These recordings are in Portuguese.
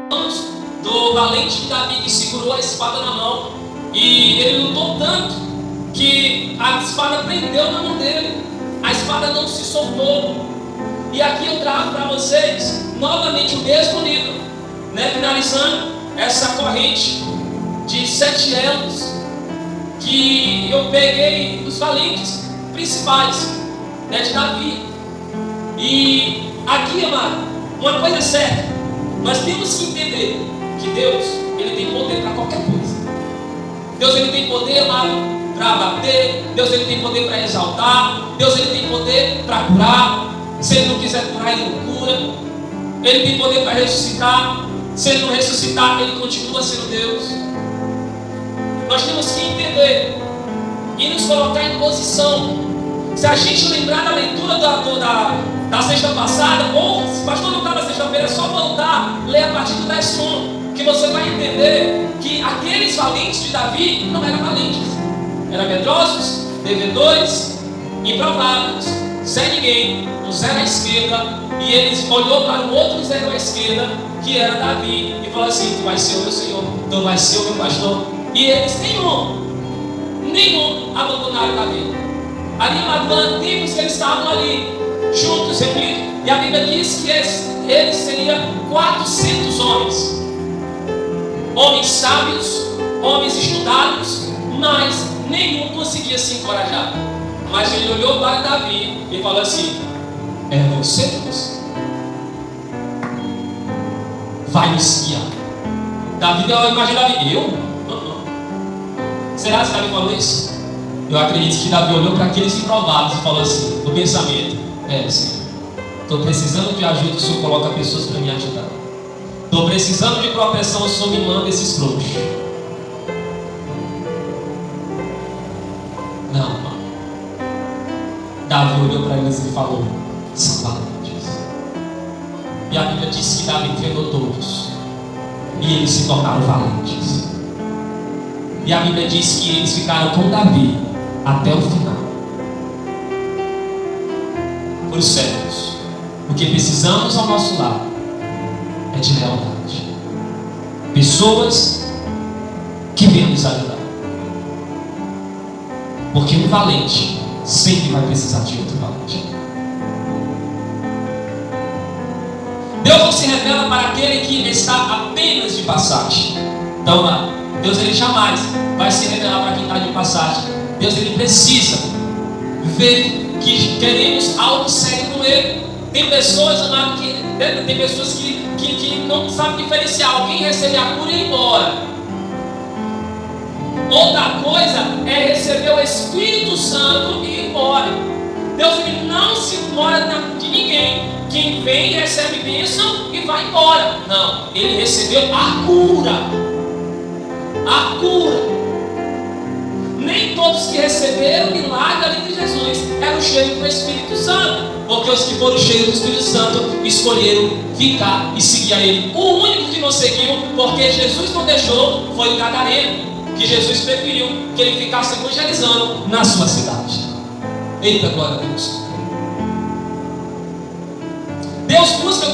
do valente Davi, que segurou a espada na mão, e ele lutou tanto que a espada prendeu na mão dele, a espada não se soltou. E aqui eu trago para vocês novamente o mesmo livro, né, finalizando essa corrente de 7 elos que eu peguei os valentes principais, né, de Davi. E aqui, amado, uma coisa é certa, nós temos que entender que Deus, Ele tem poder para qualquer coisa. Deus, Ele tem poder, amado, para abater. Deus, Ele tem poder para exaltar. Deus, Ele tem poder para curar. Se Ele não quiser curar, Ele não cura. Ele tem poder para ressuscitar. Se Ele não ressuscitar, Ele continua sendo Deus. Nós temos que entender e nos colocar em posição. Se a gente lembrar da leitura da sexta passada, ou se o pastor não estava na sexta-feira, é só voltar, ler a partir do verso 1, que você vai entender que aqueles valentes de Davi não eram valentes, eram medrosos, devedores, improváveis, sem ninguém, um zero à esquerda. E eles olhou para o outro zero à esquerda, que era Davi, e falou assim: tu vai ser o meu Senhor, tu vai ser o meu pastor. E eles nenhum abandonaram Davi. Ali em tempos que eles estavam ali juntos, reunidos, e a Bíblia diz que eles seriam 400 homens, homens sábios, homens estudados, mas nenhum conseguia se encorajar. Mas ele olhou para Davi e falou assim: é você, Deus, vai me espiar. Davi deu a imagem de Davi. Eu? Será que Davi falou isso? Eu acredito que Davi olhou para aqueles improváveis e falou assim, no pensamento: Senhor, estou precisando de ajuda, o Senhor coloca pessoas para me ajudar. Estou precisando de proteção, o Senhor me manda esses frouxos. Não, não. Davi olhou para eles e falou: são valentes. E a Bíblia diz que Davi enfrentou todos, e eles se tornaram valentes. E a Bíblia diz que eles ficaram com Davi até o final. Por certos, o que precisamos ao nosso lado é de lealdade. Pessoas que venham nos ajudar. Porque um valente sempre vai precisar de outro valente. Deus não se revela para aquele que está apenas de passagem. Então, Deus, Ele jamais vai se revelar para quem está de passagem. Deus, Ele precisa ver que queremos algo sério com Ele. Tem pessoas, amado, que não sabem diferenciar alguém receber a cura e ir embora. Outra coisa é receber o Espírito Santo e ir embora. Deus, Ele não se mora de ninguém. Quem vem recebe bênção e vai embora. Não, Ele recebeu a cura. A cura. Nem todos que receberam o milagre ali de Jesus eram cheios do Espírito Santo, porque os que foram cheios do Espírito Santo escolheram ficar e seguir a Ele. O único que não seguiu, porque Jesus não deixou, foi o gadareno, que Jesus preferiu que ele ficasse evangelizando na sua cidade. Eita, glória a Deus. Deus busca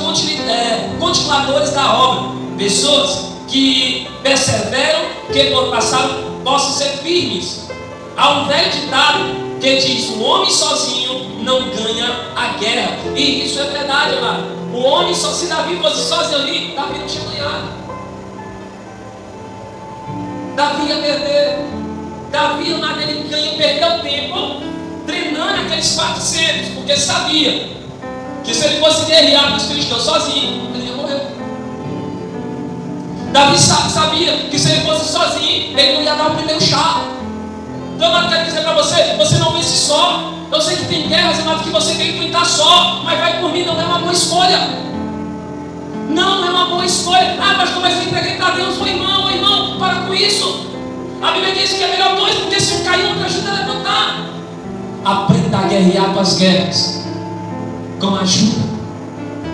continuadores da obra, pessoas que perseveram, que no passado possam ser firmes. Há um velho ditado que diz: o homem sozinho não ganha a guerra. E isso é verdade, amado. O homem, se Davi fosse sozinho ali, Davi não tinha ganhado. Davi ia perder. Davi, amado, ele perdeu tempo treinando aqueles 400, porque sabia que se ele fosse guerrear com os cristãos sozinho, ele ia morrer. Davi sabia que se ele fosse sozinho, ele não ia dar o primeiro chá. Então, eu quero dizer para você: você não vence só. Eu sei que tem guerras, amado, que você quer enfrentar só, mas vai por mim, não é uma boa escolha. Não é uma boa escolha. Mas como é que entreguei para Deus? Irmão, para com isso. A Bíblia diz que é melhor dois, porque se um cair, outro ajuda a levantar. Aprenda a guerrear com as guerras com ajuda.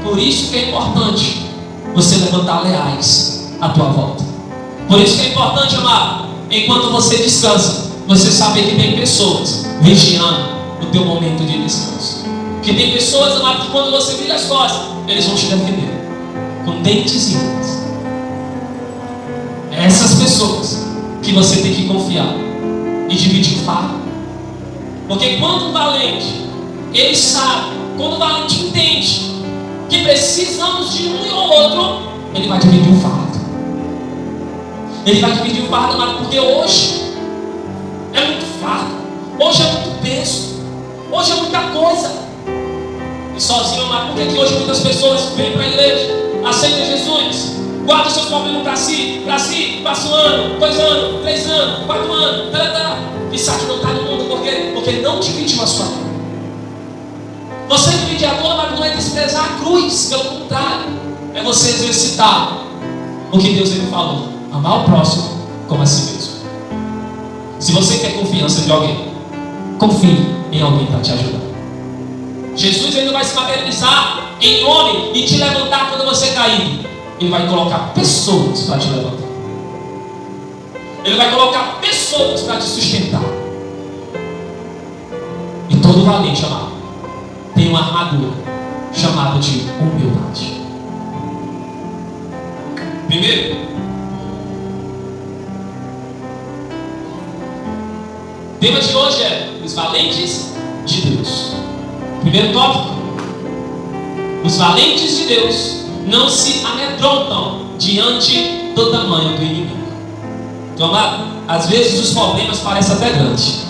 Por isso que é importante você levantar leais à tua volta. Por isso que é importante, amado, enquanto você descansa, você saber que tem pessoas vigiando o teu momento de descanso. Que tem pessoas, amado, que quando você vira as costas, eles vão te defender com dentes e unhas. que você tem que confiar e dividir o fardo. Porque quando o valente, ele sabe, quando o valente entende que precisamos de um e outro, ele vai dividir o fardo. Ele vai dividir o fardo, amado, porque hoje é muito fardo, hoje é muito peso, hoje é muita coisa. E sozinho, amado, por que hoje muitas pessoas vêm para a igreja, aceitam Jesus, guardam seus problemas para si, passa 1 ano, 2 anos, 3 anos, 4 anos, e sabe que não está no mundo, porque ele não dividiu a sua dor. Você dividir a dor, mas não é desprezar a cruz, pelo contrário, é você exercitar o que Deus ele falou: amar o próximo como a si mesmo. Se você quer confiança de alguém, confie em alguém para te ajudar. Jesus ainda vai se materializar em homem e te levantar quando você cair. Ele vai colocar pessoas para te levantar. Ele vai colocar pessoas para te sustentar. E todo valente, amado, tem uma armadura chamada de humildade. Primeiro, o tema de hoje é os valentes de Deus. Primeiro tópico: os valentes de Deus não se amedrontam diante do tamanho do inimigo. Então, amado, às vezes os problemas parecem até grandes.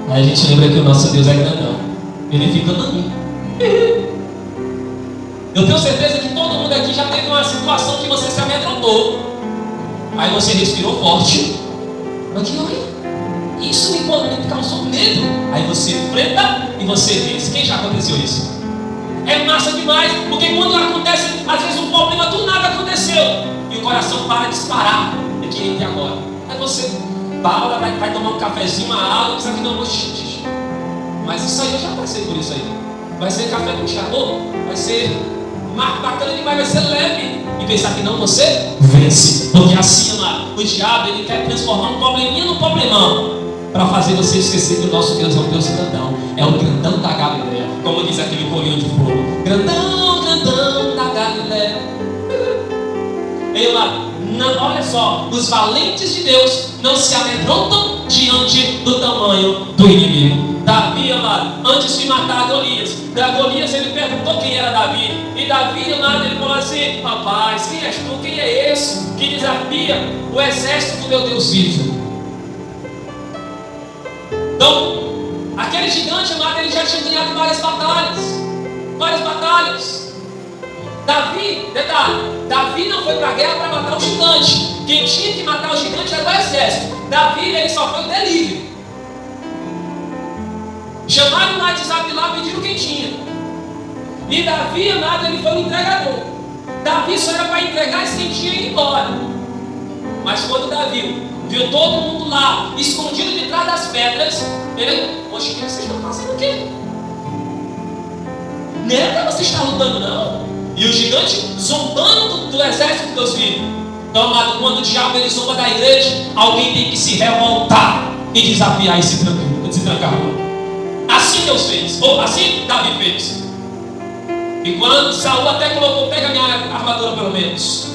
Aí a gente lembra que o nosso Deus é grandão. Ele fica naninho. Eu tenho certeza que todo mundo aqui já teve uma situação que você se amedrontou. Aí você respirou forte. Aqui, olha, isso me causou medo. Aí você enfrenta e você vence. Quem já aconteceu isso? É massa demais, porque quando acontece, às vezes um problema do nada aconteceu e o coração para de disparar. É que entre agora. Aí você vai tomar um cafezinho, uma água, pensa que não vou xixi. Mas isso aí eu já passei por isso aí. Vai ser café com tirador, vai ser bacana demais, vai ser leve. E pensar que não, você vence. Porque assim, amado, o diabo ele quer transformar um probleminha num problemão, para fazer você esquecer que o nosso Deus é um Deus grandão. É o grandão da Galileia. Como diz aquele corinho de fogo: grandão, grandão da Galileia. Ei, lá, olha só, os valentes de Deus não se amedrontam diante do tamanho do inimigo. Davi, amado, antes de matar Golias, ele perguntou quem era Davi. E Davi, amado, ele falou assim: rapaz, quem és tu? Quem é esse que desafia o exército do meu Deus vivo? Então, aquele gigante, amado, ele já tinha ganhado várias batalhas. Davi, detalhe, Davi não foi para a guerra para matar o gigante. Quem tinha que matar o gigante era o exército. Davi, ele só foi o delivery. Chamaram o WhatsApp lá, pediram quem tinha. E Davi, amado, ele foi o entregador. Davi só era para entregar esse quem tinha e ir embora. Mas quando Davi viu todo mundo lá, escondido de trás das pedras, ele: poxa, o que vocês estão fazendo aqui? Não é para você estar lutando, não. E o gigante zombando do exército de Deus vivo. Então, amado, quando o diabo ele zomba da igreja, alguém tem que se revoltar e desafiar esse trancarro. Assim Deus fez, ou assim Davi fez. E quando Saul até colocou: pega a minha armadura pelo menos.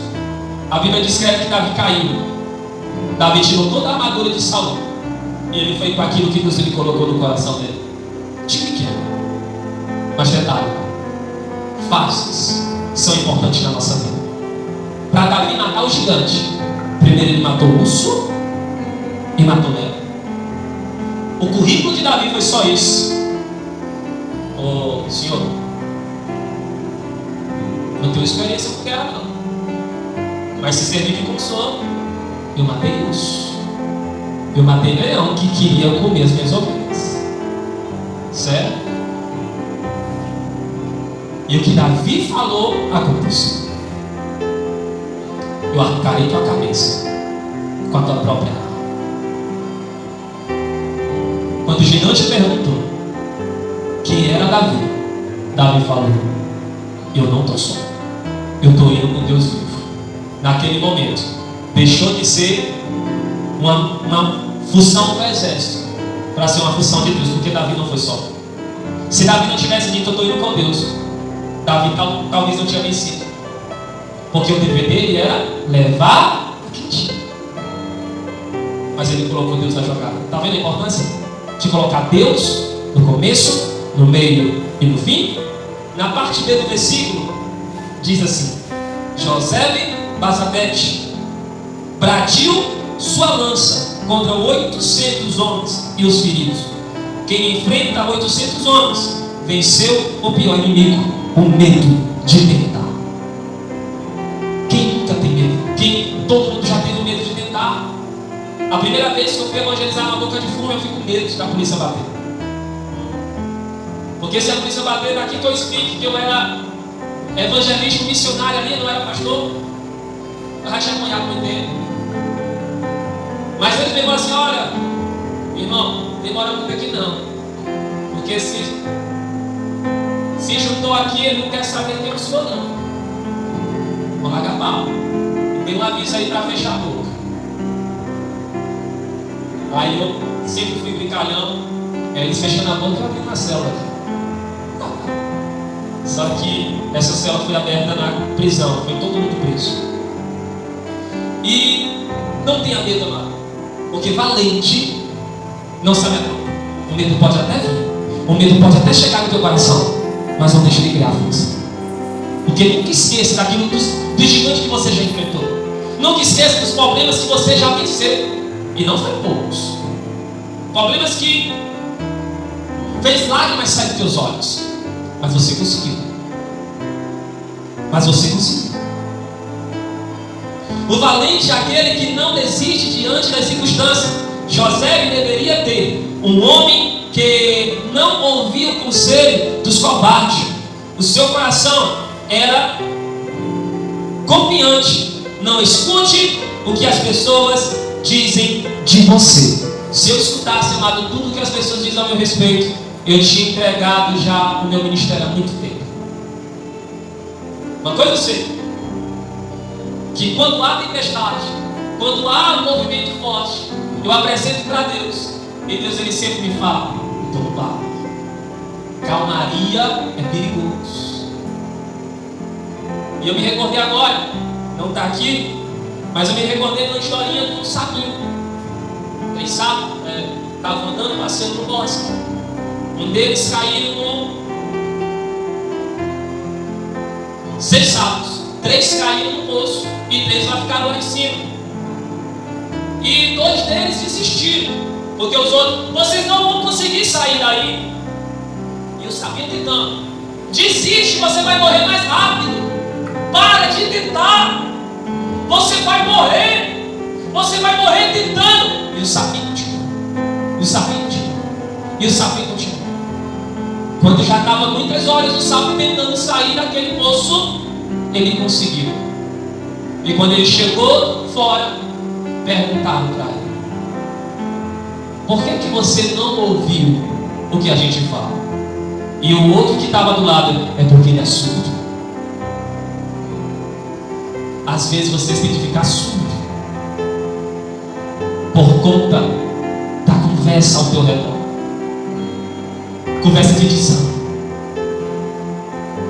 A Bíblia descreve que Davi caiu. Davi tirou toda a armadura de Saul e ele foi com aquilo que Deus ele colocou no coração dele. De pequeno. Mas detalhe: fases são importantes na nossa vida. Para Davi matar o gigante, primeiro ele matou o urso e matou o leão. O currículo de Davi foi só isso. Ô senhor, não tenho experiência com guerra não, mas se servir de consolo, eu matei urso, eu matei leão que queria comer as minhas ovelhas. Certo? E o que Davi falou aconteceu: eu arrancarei tua cabeça com a tua própria arma. Quando o gigante perguntou quem era Davi, Davi falou: eu não estou só, eu estou indo com Deus vivo. Naquele momento deixou de ser uma função do exército para ser uma função de Deus, porque Davi não foi só. Se Davi não tivesse dito: eu estou indo com Deus, Davi talvez não tinha vencido, porque o dever dele era levar o que tinha. mas ele colocou Deus na jogada. Está vendo a importância de colocar Deus no começo, no meio e no fim? Na parte B do versículo, diz assim: Josebe Bazabete bradiu sua lança contra 800 homens e os feridos. Quem enfrenta 800 homens venceu o pior inimigo, o medo de tentar. Quem nunca tem medo? Todo mundo já teve medo de tentar. A primeira vez que eu fui evangelizar na Boca de Fumo, eu fico com medo da polícia bater. Porque se a polícia bater, daqui que eu explique que eu era evangelista missionário ali, não era pastor, eu já tinha apanhado muito tempo. Mas eles me falaram assim: olha, irmão, demora muito aqui não, porque se juntou aqui, ele não quer saber quem eu sou não. Vou largar pau. Tem um aviso aí para fechar a boca. Aí eu sempre fui brincalhão, eles fechando a boca, eu abri uma célula aqui. Só que essa célula foi aberta na prisão, foi todo mundo preso. E não tenha medo, amado, porque valente não se amedronta. O medo pode até vir, o medo pode até chegar no teu coração, mas não deixe ele criar força. Porque nunca esqueça daquilo dos gigantes que você já enfrentou. Nunca esqueça dos problemas que você já venceu. E não foi poucos. Problemas que fez lágrimas sair dos teus olhos. Mas você conseguiu. O valente é aquele que não desiste diante das circunstâncias. José deveria ter um homem que não ouvia o conselho dos covardes. O seu coração era confiante. Não escute o que as pessoas dizem de você. Se eu escutasse, amado, tudo que as pessoas dizem a meu respeito, eu tinha entregado já o meu ministério há muito tempo. Uma coisa eu sei, que quando há tempestade, quando há um movimento forte, eu apresento para Deus, e Deus ele sempre me fala: então para. Calmaria é perigoso. E eu me recordei agora, não está aqui, mas eu me recordei de uma historinha de um sapinho. 3 sapos estavam andando, passeando no bosque. Um deles caiu no... 6 sapos, 3 caíram no poço e 3 lá ficaram lá em cima. E 2 deles desistiram, porque os outros: vocês não vão conseguir sair daí. E o sapinho tentando: desiste, você vai morrer mais rápido. Para de tentar, você vai morrer. Você vai morrer tentando. E o sapinho continua. E o sapinho continua. Quando já estava muitas horas o sapo tentando sair daquele poço, ele conseguiu. E quando ele chegou fora, perguntaram para ele: por que você não ouviu o que a gente fala? E o outro que estava do lado: é porque ele é surdo. Às vezes vocês têm que ficar surdo por conta da conversa ao teu redor. Conversa de desânimo,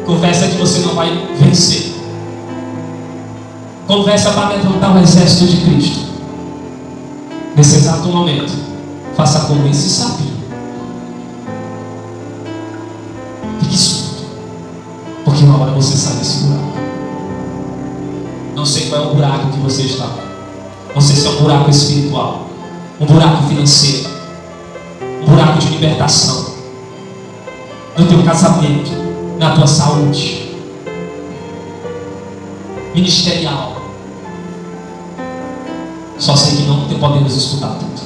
conversa que você não vai vencer, conversa para amedrontar o exército de Cristo. Nesse exato momento, faça como esse sapinho. Fique surdo, porque uma hora você sai desse buraco. Não sei qual é o buraco que você está. Não sei se é um buraco espiritual, um buraco financeiro, um buraco de libertação, no teu casamento, na tua saúde, ministerial. Só sei que não podemos escutar tudo.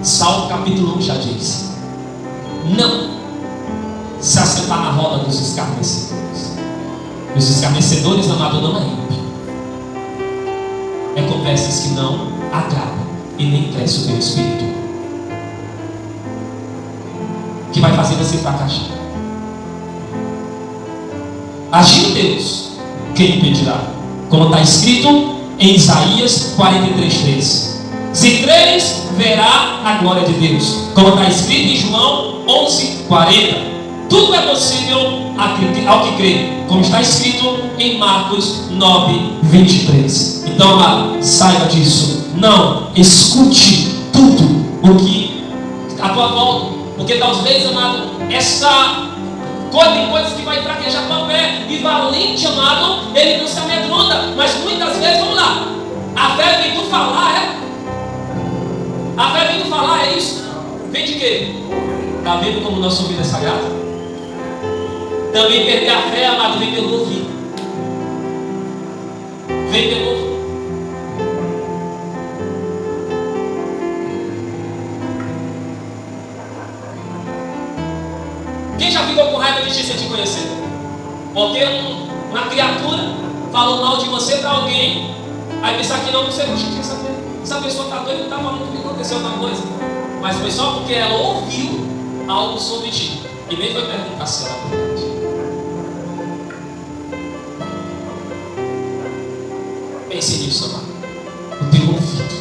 Salmo capítulo 1 já diz: não se assentar na roda dos escarnecedores. Os escarnecedores, amado, não é ímpio. É conversas que não agradam e nem cresce o teu espírito, que vai fazer você fracassar. Agindo Deus, quem impedirá? Como está escrito em Isaías 43:3: se creres, verá a glória de Deus. Como está escrito em João 11:40: Tudo é possível ao que crê, como está escrito em Marcos 9:23. Então, amado, saiba disso. Não escute tudo o que a tua volta, porque talvez, amado, tem coisas que vai fraquejar tua fé. E valente, amado, ele não se amedronta. Mas muitas vezes, vamos lá, a fé vem do falar, a fé vem do falar, é isso? Vem de quê? Está vendo como nossa vida é sagrada? Também perder a fé, amado, vem pelo ouvido. Vem pelo ouvido. Quem já ficou com raiva de ti sem te conhecer? Porque uma criatura falou mal de você para alguém, aí pensar que não, você não tinha que saber. Essa pessoa está doida, não está falando que aconteceu alguma coisa. Mas foi só porque ela ouviu algo sobre ti. E nem foi perguntar se ela foi verdade. Pense nisso, amado. O teu ouvido.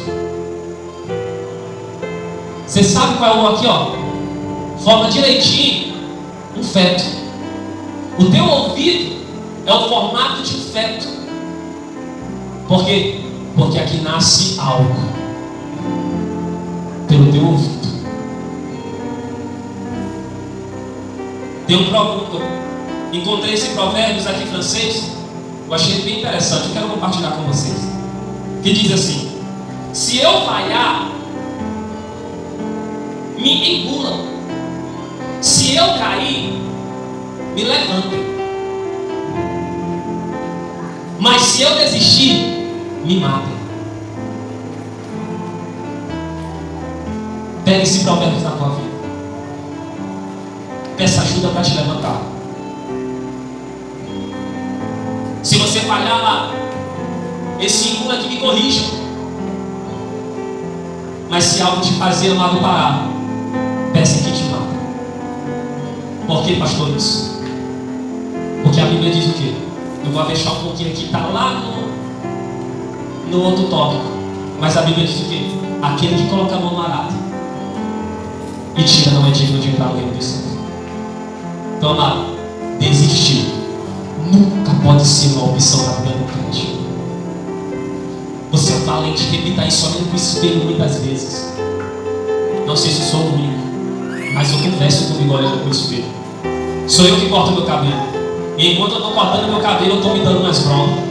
Você sabe qual é o aqui, ó? Forma direitinho um feto. O teu ouvido é o formato de um feto. Por quê? Porque aqui nasce algo. Pelo teu ouvido. Encontrei esse provérbios aqui francês. Eu achei bem interessante. Eu quero compartilhar com vocês. Que diz assim: se eu falhar, me engulam. Se eu cair, me levantem. Mas se eu desistir, me matem. Pega esse provérbio na tua vida. Peça ajuda para te levantar. Se você falhar lá, esse engula aqui me corrija. Mas se algo te fazer, amado, parar, peça que te mata. Por que, pastor, isso? Porque a Bíblia diz o quê? Eu vou deixar um pouquinho aqui, está lá no outro tópico. Mas a Bíblia diz o quê? Aquele que coloca a mão no arado e tira não é digno de entrar no reino dos céus. Então, amado, desistir nunca pode ser uma opção na vida do crente. Você é valente, repita isso olhando para o espelho muitas vezes. Não sei se sou o único, mas eu converso comigo olhando para o espelho. Sou eu que corto meu cabelo. E enquanto eu estou cortando meu cabelo, eu estou me dando mais bronca.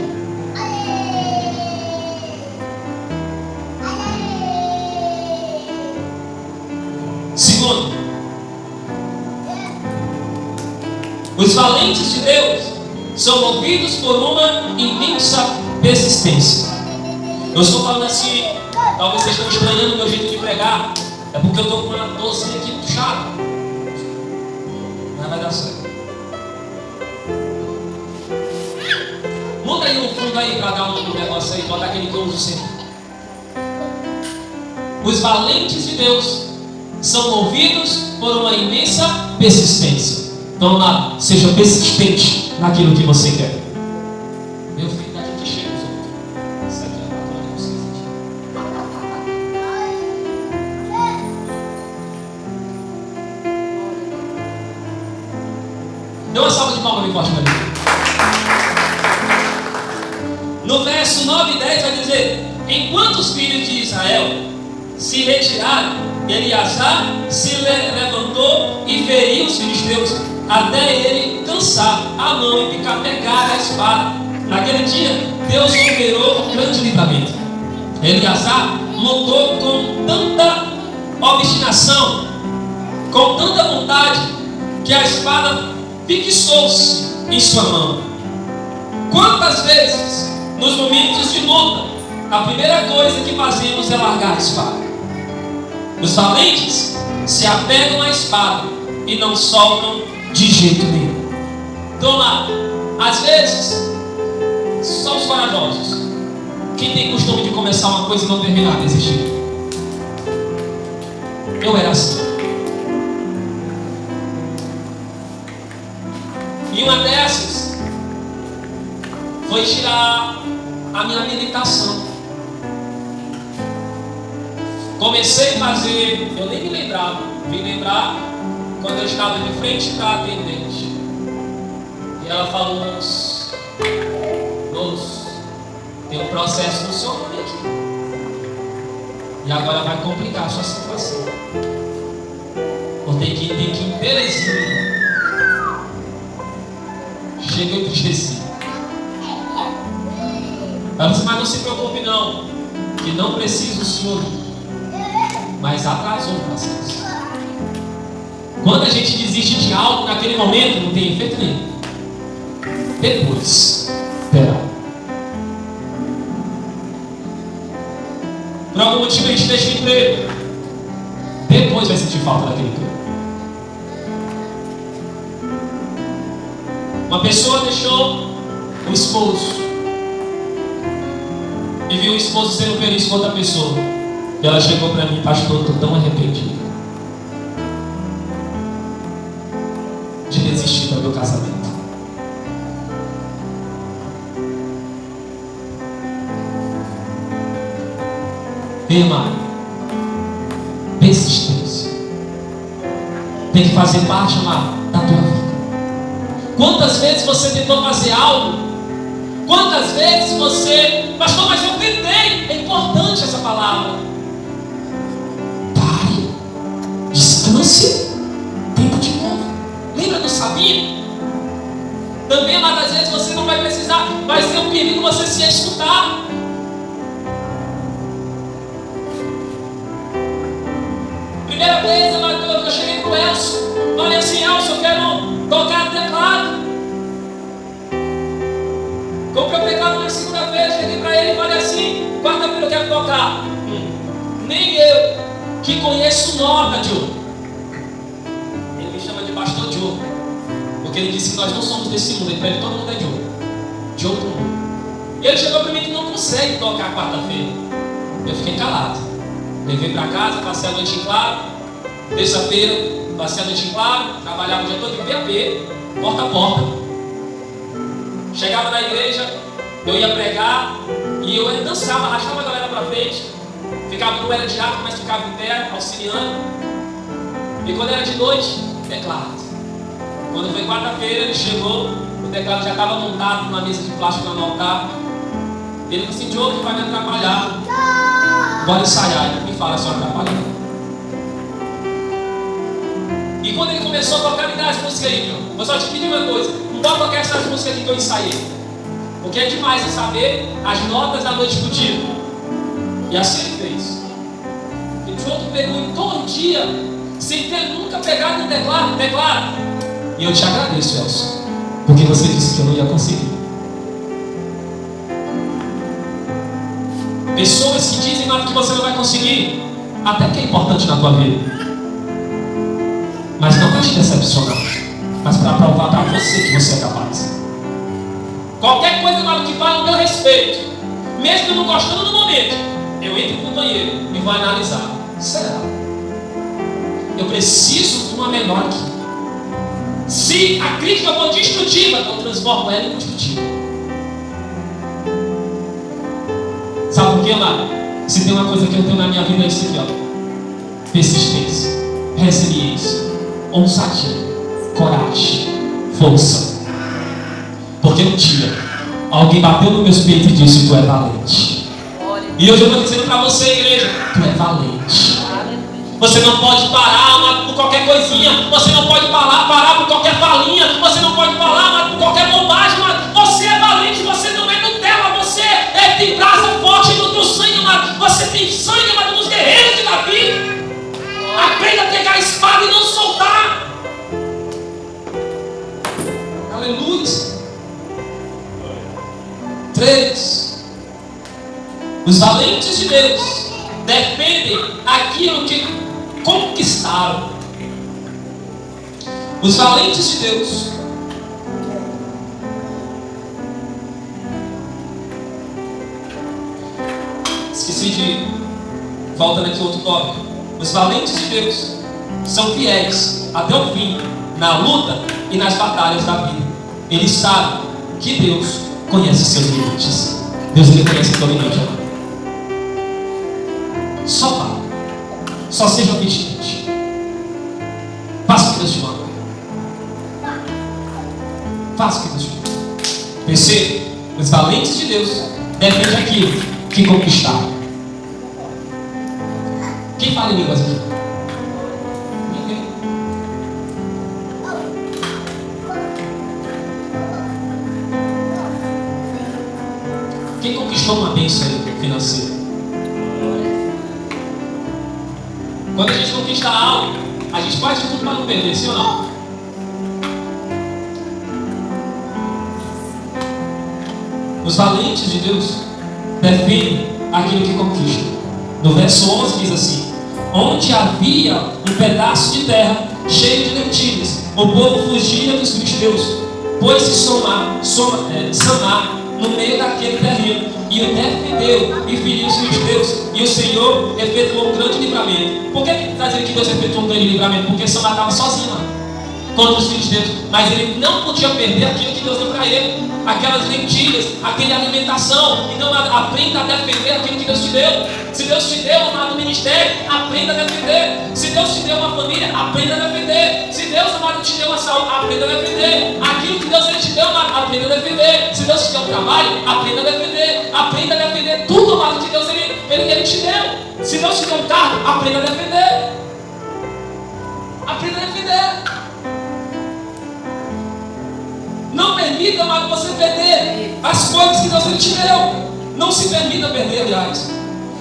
Segundo, os valentes de Deus são movidos por uma imensa persistência. Eu estou falando assim, talvez vocês estejam estranhando o meu jeito de pregar. É porque eu estou com uma dorzinha aqui puxada. Mas vai dar certo. Muda aí no fundo aí para dar um negócio aí, botar aquele que eu uso sempre. Os valentes de Deus são movidos por uma imensa persistência. Então lá, seja persistente naquilo que você quer. Meu filho, a gente chega os outros. Isso aqui é para vocês. Dê uma salva de palmas bem forte para mim. No verso 9 e 10 vai dizer: enquanto os filhos de Israel se retiraram, Eleazar se levantou e feriu os filisteus até ele cansar a mão e ficar pegada a espada. Naquele dia, Deus operou um grande livramento. Eleazar lutou com tanta obstinação, com tanta vontade, que a espada fixou-se em sua mão. Quantas vezes, nos momentos de luta, a primeira coisa que fazemos é largar a espada? Os valentes se apegam à espada e não soltam de jeito nenhum. Então lá, às vezes, só os corajosos. Quem tem costume de começar uma coisa e não terminar, desistir? Eu era assim. E uma dessas foi tirar a minha meditação. Comecei a fazer, eu nem me lembrava, vim lembrar quando eu estava de frente para a atendente. E ela falou: moço, tem um processo no seu nome aqui. E agora vai complicar a sua situação. Vou ter que ir em Teresina. Chega entristecido. Ela disse: mas não se preocupe não, que não precisa o senhor ir. Mas atrasou o processo. Quando a gente desiste de algo naquele momento, não tem efeito nenhum. Depois terá. Por algum motivo a gente deixa o emprego. Depois vai sentir falta daquele emprego. Uma pessoa deixou o esposo e viu o esposo sendo feliz com outra pessoa. E ela chegou para mim: pastor, estou tão arrependido de desistir do meu casamento. Irmã, persistência tem que fazer parte lá da tua vida. Quantas vezes você tentou fazer algo? Quantas vezes você, pastor, mas eu tentei. É importante essa palavra. Pare, descanse, tempo de novo. Lembra do Sabino? Também lá das vezes você não vai precisar, vai ser um perigo você se escutar. Primeira vez eu cheguei pro Elcio, falei assim: Elcio, eu quero tocar teclado. Comprei o teclado na segunda-feira, cheguei para ele e falei assim: quarta-feira eu quero tocar. Nem eu, que conheço nota, Diogo. Ele me chama de pastor Diogo, porque ele disse que nós não somos desse mundo. Ele pede: todo mundo é Diogo. Diogo do mundo. E ele chegou para mim que não consegue tocar quarta-feira. Eu fiquei calado. Levei para casa, passei a noite em claro. Terça-feira, passei a noite em claro. Trabalhava o dia todo em PAP, porta a porta. Chegava na igreja, eu ia pregar e eu dançava, arrastava a galera para frente. Ficava, não era diácono, mas ficava em pé, auxiliando. E quando era de noite, teclado. Quando foi quarta-feira, ele chegou, o teclado já estava montado numa mesa de plástico no altar. Ele falou assim: Diogo, vai me atrapalhar. Bora ensaiar. Ele me fala: só atrapalhando. E quando ele começou a tocar, me dá as músicas aí, meu. Eu só te pedi uma coisa: não pode tocar essas músicas aqui que eu ensaiei, porque é demais eu saber as notas da noite contigo. E assim ele fez. E o Diogo pegou em todo dia, sem ter nunca pegado no teclado. E eu te agradeço, Elcio, porque você disse que eu não ia conseguir. Pessoas que dizem que você não vai conseguir, até que é importante na tua vida, mas não para te decepcionar, mas para provar para você que você é capaz. Qualquer coisa que fala no meu respeito, mesmo eu não gostando no momento, eu entro no banheiro e vou analisar: será? Eu preciso de uma melhor aqui. Se a crítica for destrutiva, eu transformo ela em construtiva. Sabe por quê, amado? Se tem uma coisa que eu tenho na minha vida, é isso aqui, ó: persistência, resiliência, ousadia, coragem, força. Porque um dia alguém bateu nos meus peitos e disse: tu é valente. E hoje eu estou dizendo para você, igreja: tu é valente. Você não pode parar por qualquer coisinha. Você não pode parar por qualquer falinha. Você não pode parar por qualquer bobagem. Você é valente. Você não é Nutella. Você tem brasa forte no teu sangue. Você tem sangue dos guerreiros de Davi. Aprenda a pegar a espada e não soltar. Aleluia. 3. Os valentes de Deus defendem aquilo que conquistaram. Os valentes de Deus esqueci de voltando aqui outro tópico. Os valentes de Deus são fiéis até o fim na luta e nas batalhas da vida. Eles sabem que Deus conhece seus limites. Deus, ele conhece o teu limite. Só fala. Só seja obediente. Faça o que Deus te manda. Faça o que Deus te manda. Terceiro, os valentes de Deus defendem aquilo que conquistaram. Quem fala em línguas aqui? Ninguém. Quem conquistou uma bênção financeira? Quando a gente conquista algo, a gente faz de tudo para não perder, sim ou não? Os valentes de Deus defendem aquilo que conquista. No verso 11 diz assim: onde havia um pedaço de terra cheio de lentilhas, o povo fugia dos filisteus, pôs-se Samar no meio daquele terreno, e o defendeu e feriu os filisteus, e o Senhor efetuou um grande livramento. Por que está dizendo que Deus efetuou um grande livramento? Porque Samar estava sozinho lá contra os filisteus, mas ele não podia perder aquilo que Deus deu para ele, aquelas lentilhas, aquela alimentação. Então aprenda a defender aquilo que Deus te deu. Se Deus te deu amado ministério, aprenda a defender. Se Deus te deu uma família, aprenda a defender. Se Deus amado te deu uma saúde, aprenda a defender. Aquilo que Deus te deu, amado, aprenda a defender. Se Deus te deu um trabalho, aprenda a defender. Aprenda a defender tudo, amado, que Deus ele te deu. Se Deus te deu um carro, aprenda a defender. Aprenda a defender. Não permita, amado, você perder as coisas que Deus te deu. Não se permita perder, aliás.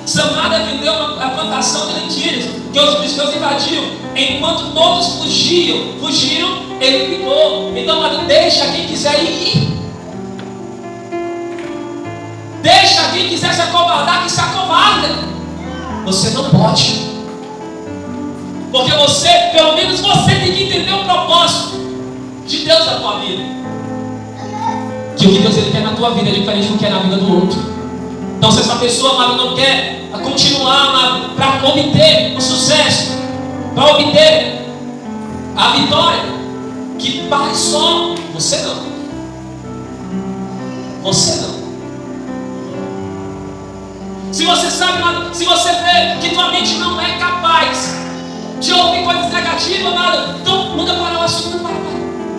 Samar defendeu a plantação de lentilhas que os filisteus invadiam. Enquanto todos fugiram, ele ficou. Então, amado, deixa quem quiser ir. Deixa quem quiser se acovardar, que se acovarde. Você não pode. Porque você, pelo menos você, tem que entender o propósito de Deus na tua vida. Que o que Deus ele quer na tua vida é diferente do que é na vida do outro. Então, se essa pessoa, amado, não quer continuar, amado, para obter o sucesso, para obter a vitória, que pare só. Você não. Você não. Se você sabe, amado, se você vê que tua mente não é capaz de ouvir coisas negativas, amado, então muda para o assunto. Para.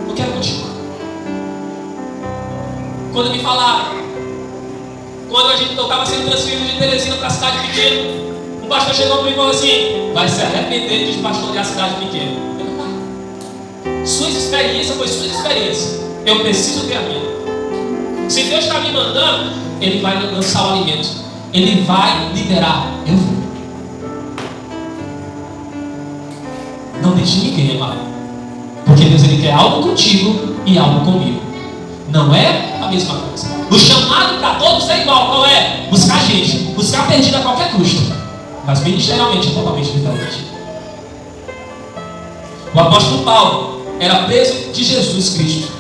Eu quero continuar. Quando me falaram, quando eu estava sendo transferido de Teresina para a cidade pequena, um pastor chegou para mim e falou assim: vai se arrepender de pastorear a cidade pequena. Eu não vai. Sua experiência foi sua experiência. Eu preciso ter a minha. Se Deus está me mandando, Ele vai lançar o alimento. Ele vai liberar. Eu vou. Não deixe ninguém, amado. Porque Deus ele quer algo contigo e algo comigo. Não é a mesma coisa. O chamado para todos é igual. Qual é? Buscar gente. Buscar perdido a qualquer custo. Mas ministerialmente é totalmente diferente. O apóstolo Paulo era preso de Jesus Cristo,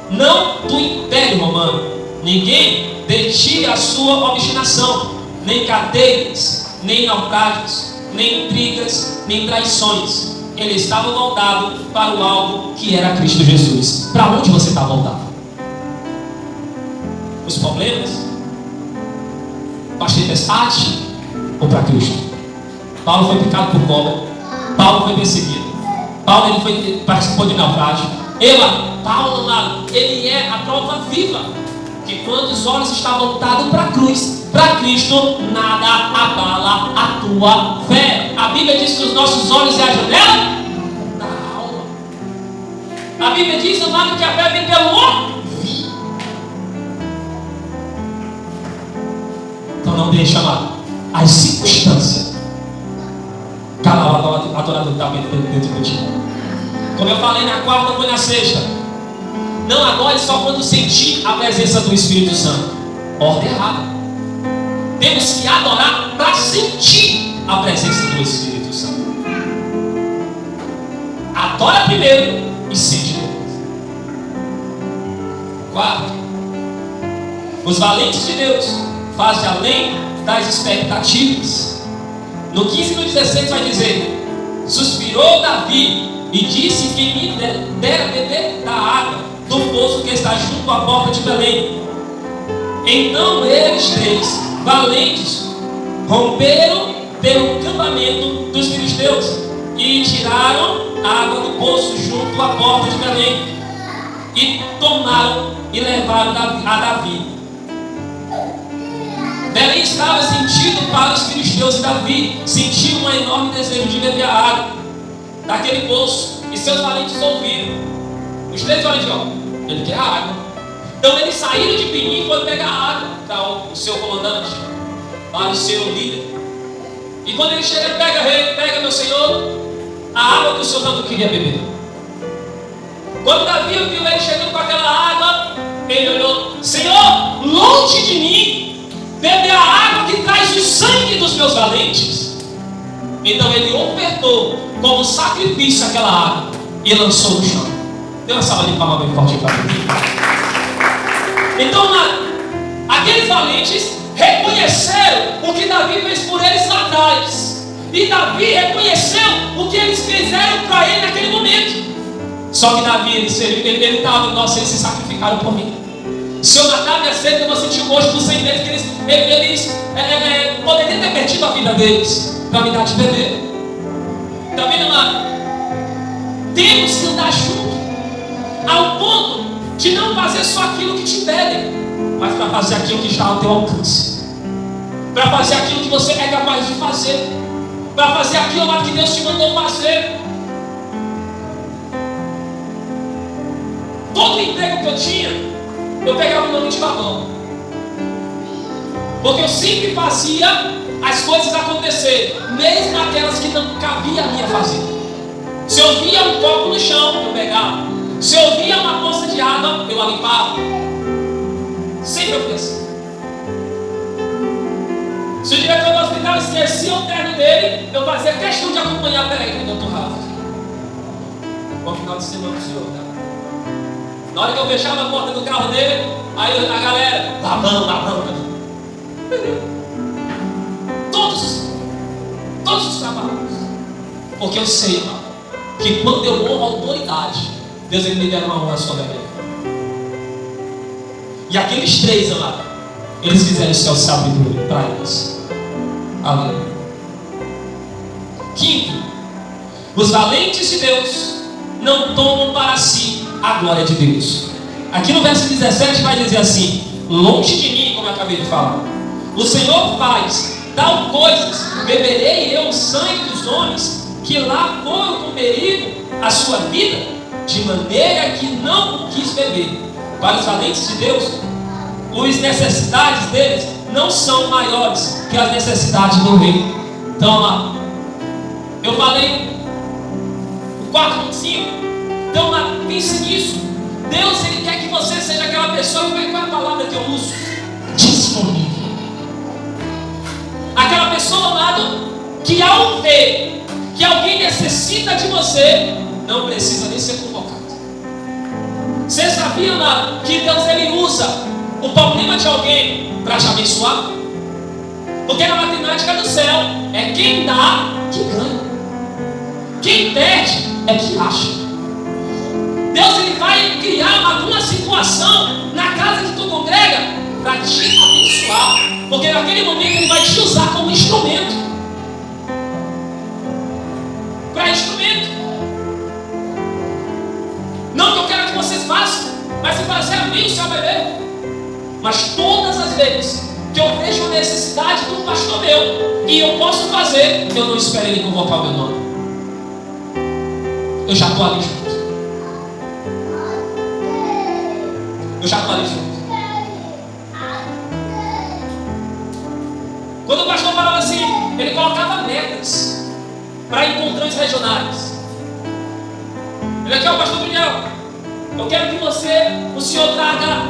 não do Império Romano. Ninguém detinha a sua obstinação. Nem cadeias, nem naufrágios, nem intrigas, nem traições. Ele estava voltado para o alvo que era Cristo Jesus. Para onde você está voltado? Os problemas? Para as tempestades? Ou para Cristo? Paulo foi picado por cobra. Paulo foi perseguido. Paulo ele participou de naufrágio. Paulo, ele é a prova viva que quando os olhos estão voltados para a cruz, para Cristo, nada abala a tua fé. A Bíblia diz que os nossos olhos é a janela da alma. A Bíblia diz, amado, que a fé vem pelo ouvir. Então não deixa, amado, as circunstâncias calar o adorador que está dentro de ti. Como eu falei na quarta, foi na sexta. Não adore só quando sentir a presença do Espírito Santo. Ordem errada. Temos que adorar para sentir a presença do Espírito Santo. Adora primeiro e sente depois. Quarto, os valentes de Deus fazem além das expectativas. No 15 e no 16 vai dizer: suspirou Davi e disse que me dera beber da água do poço que está junto à porta de Belém. Então eles três valentes romperam pelo acampamento dos filisteus e tiraram a água do poço junto à porta de Belém, e tomaram e levaram a Davi. Belém estava sentido para os filisteus, e Davi sentiu um enorme desejo de beber a água daquele poço, e seus valentes ouviram. Os 3 valentes, ele quer a água. Então eles saíram de Penim e foram pegar a água para o seu comandante, para o seu líder. E quando ele chega, pega, rei, pega, meu senhor, a água que o senhor tanto queria beber. Quando Davi viu ele chegando com aquela água, ele olhou: Senhor, longe de mim beber a água que traz o sangue dos meus valentes. Então ele ofertou como sacrifício aquela água e lançou no chão. Deu uma salva de palmas bem forte para mim. Então aqueles valentes reconheceram o que Davi fez por eles lá atrás, e Davi reconheceu o que eles fizeram para ele naquele momento. Só que Davi, ele estava, nossa, eles se sacrificaram por mim. Se eu matar minha sede, eu vou sentir o gosto do sangue deles, que eles poderiam ter perdido a vida deles para me dar de beber. Está vendo, amado? Temos que andar junto, ao ponto de não fazer só aquilo que te pedem, mas para fazer aquilo que está ao teu alcance, para fazer aquilo que você é capaz de fazer, para fazer aquilo que Deus te mandou fazer. Todo emprego que eu tinha, eu pegava o nome de babão, porque eu sempre fazia as coisas acontecerem, mesmo aquelas que não cabia a mim fazer. Se eu via um copo no chão, eu pegava. Se eu via uma poça de água, eu a limpava. Sempre eu fiz assim. Se o diretor do hospital esquecia o terno dele, eu fazia questão de acompanhar. Peraí, doutor Rafa, bom final de semana do senhor, tá? Na hora que eu fechava a porta do carro dele, aí a galera, babão. Todos os trabalhos. Porque eu sei, irmão, que quando eu honro a autoridade, Deus ele me dera uma honra sobre a minha vida. E aqueles 3, amado, eles fizeram o céu sabedoria para eles. Aleluia. 5, os valentes de Deus não tomam para si a glória de Deus. Aqui no verso 17 vai dizer assim: longe de mim, como eu acabei de falar, o Senhor faz tal coisas, beberei eu o sangue dos homens que lá foram com perigo a sua vida, de maneira que não quis beber. Para os valentes de Deus, as necessidades deles não são maiores que as necessidades do rei. Então, lá, eu falei o 4.5. Então, lá, pense nisso. Deus, ele quer que você seja aquela pessoa, qual é a palavra que eu uso? Disponível. Aquela pessoa, amado, que ao ver que alguém necessita de você, não precisa nem ser convocado. Você sabia, amado, que Deus ele usa o problema de alguém para te abençoar? Porque na matemática do céu é quem dá que ganha, quem perde é que acha. Deus ele vai criar alguma situação na casa que tu congrega para te abençoar, porque naquele momento ele vai te usar como instrumento. Para instrumento. Não que eu quero que vocês façam, mas se fazer a mim, o Senhor vai ver. Mas todas as vezes que eu vejo a necessidade de um pastor meu e eu posso fazer, eu não espero ele convocar o meu nome. Eu já estou ali junto. Quando o pastor falava assim, ele colocava metas para encontros regionais. Ele aqui, ó, pastor Daniel, eu quero que o senhor traga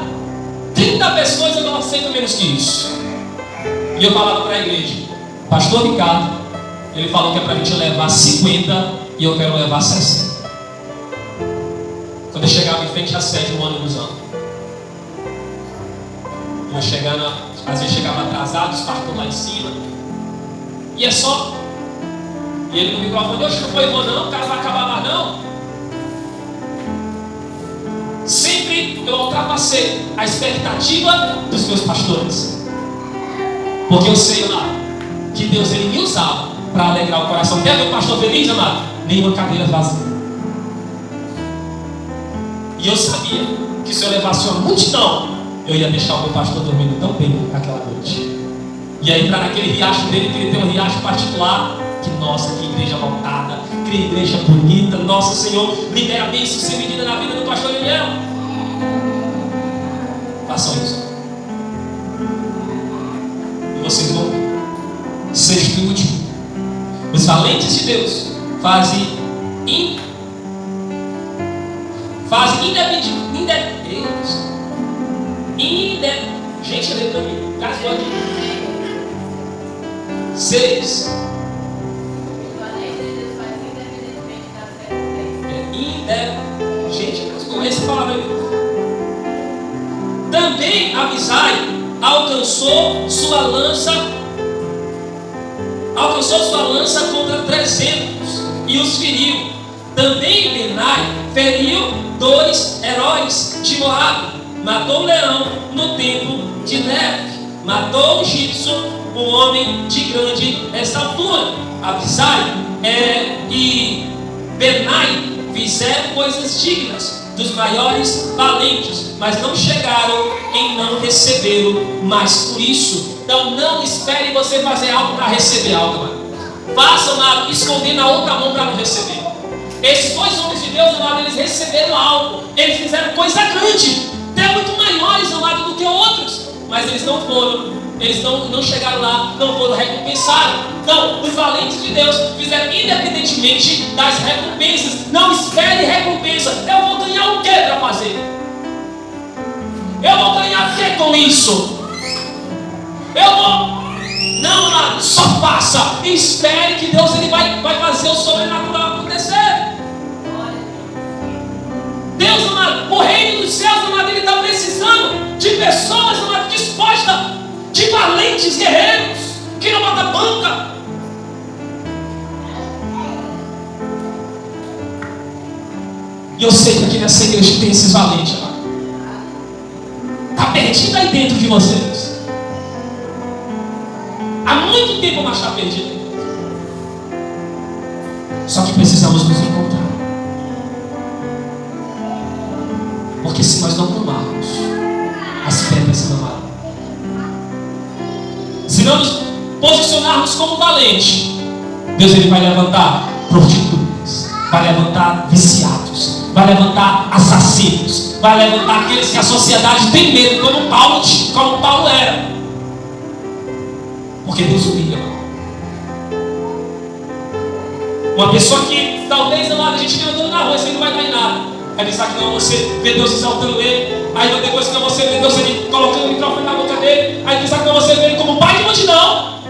30 pessoas, eu não aceito menos que isso. E eu falava para a igreja, pastor Ricardo, ele falou que é para a gente levar 50 e eu quero levar 60. Quando eu chegava em frente à sede, um ônibusão. Eu chegando, às vezes chegava atrasado, os pastores lá em cima. E é só. E ele no microfone, hoje não foi bom não, o cara vai acabar lá não. Sempre eu ultrapassei a expectativa dos meus pastores. Porque eu sei, amado, que Deus ele me usava para alegrar o coração. Quer ver o pastor feliz, amado? Nenhuma cadeira vazia. E eu sabia que se eu levasse uma multidão, eu ia deixar o meu pastor dormindo tão bem aquela noite. Ia entrar naquele riacho dele, que ele tem um riacho particular. Que nossa, que igreja montada, que igreja bonita. Nossa, Senhor, libera bênção sem medida na vida do pastor Daniel. Façam isso. E vocês vão ver. Sexto e último. Os valentes de Deus fazem gente, lê pra mim. Caso pode. 6. Gente, com essa palavra aí. Também Abisai alcançou sua lança contra 300 e os feriu. Também Benai feriu 2 heróis de Moabe. Matou o leão no templo de Neve. Matou o egípcio, um homem de grande estatura. Abisai e Benai fizeram coisas dignas dos maiores valentes, mas não chegaram em não recebê-lo mais por isso. Então não espere você fazer algo para receber algo, mano. Faça, amado, escondendo a outra mão para não receber. Esses 2 homens de Deus, amado, eles receberam algo. Eles fizeram coisa grande, até muito maiores, amado, do que outros. Mas eles não foram, eles não chegaram lá, não foram recompensados. Então, os valentes de Deus fizeram independentemente das recompensas. Não espere recompensa. Eu vou ganhar o que para fazer? Eu vou ganhar o que com isso? Não, amado, só faça. E espere que Deus ele vai fazer o sobrenatural acontecer. Deus, amado, o reino dos céus, amado, ele está precisando de pessoas, amado, dispostas, de valentes guerreiros, que não botam banca. E eu sei que aqui nessa igreja tem esses valentes, amado. Está perdido aí dentro de vocês. Há muito tempo, mas está perdido. Só que precisamos nos encontrar. Porque se nós não clamarmos, as pedras clamarão. Se não nos posicionarmos como valente, Deus ele vai levantar prostitutas, vai levantar viciados, vai levantar assassinos, vai levantar aqueles que a sociedade tem medo, como Paulo era. Porque Deus humilha. Uma pessoa que talvez a gente viu andando na rua, isso aí não vai dar em nada. Aí pensar que não, você vê Deus exaltando ele. Aí depois que não você vê Deus ele colocando o microfone na boca dele. Aí pensar que não você vê ele como pai de multidão.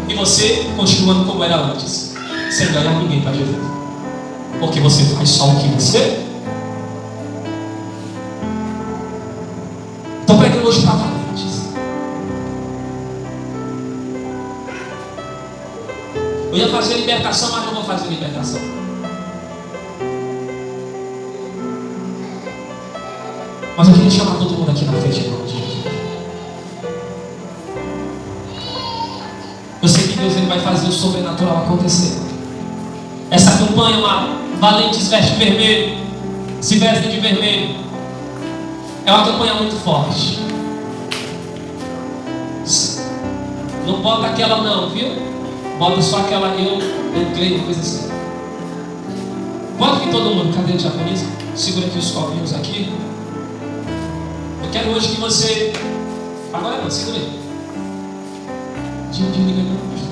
E você continuando como era antes, sem ganhar ninguém para Jesus. Porque você faz só o que você. Estou pregando hoje para valentes. Eu ia fazer libertação, mas não vou fazer libertação. Mas eu queria chamar todo mundo aqui na frente, irmão. Eu sei que Deus ele vai fazer o sobrenatural acontecer. Essa campanha, amado, valentes vestem vermelho, se vestem de vermelho, é uma campanha muito forte. Não bota aquela não, viu? Bota só aquela eu creio, coisa assim. Bota aqui todo mundo, cadê o japonês? Segura aqui os copinhos aqui. Eu quero hoje que você. Agora não, segura aí. Desliga não.